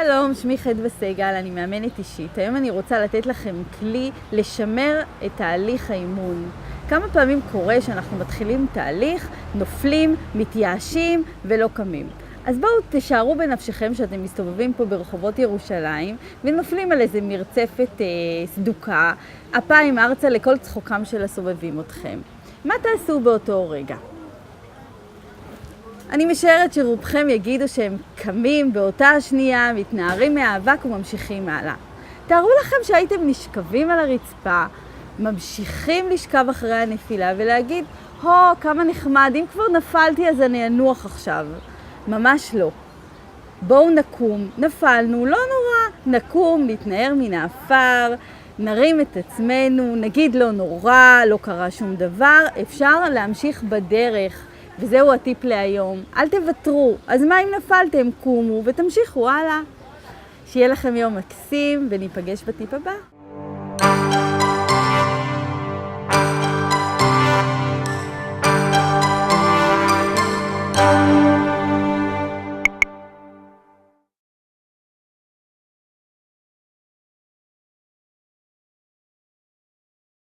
שלום, שמי חדווה סגל, אני מאמנת אישית. היום אני רוצה לתת לכם כלי לשמר את תהליך האימון. כמה פעמים קורה שאנחנו מתחילים תהליך, נופלים, מתייאשים ולא קמים. אז בואו תשארו בנפשכם שאתם מסתובבים פה ברחובות ירושלים ונופלים על איזה מרצפת סדוקה, אפיים ארצה לכל צחוקם של הסובבים אתכם. מה תעשו באותו רגע? אני משערת שרובכם יגידו שהם קמים באותה השנייה, מתנערים מהאבק וממשיכים הלאה. תארו לכם שהייתם נשכבים על הרצפה, ממשיכים לשכב אחרי הנפילה ולהגיד, כמה נחמד, אם כבר נפלתי אז אני אנוח עכשיו. ממש לא. בואו נקום, נפלנו, לא נורא, נקום, נתנער מן האפר, נרים את עצמנו, נגיד לא נורא, לא קרה שום דבר, אפשר להמשיך בדרך. וזהו הטיפ להיום, אל תוותרו, אז מה אם נפלתם? קומו ותמשיכו הלאה. שיהיה לכם יום מקסים וניפגש בטיפ הבא.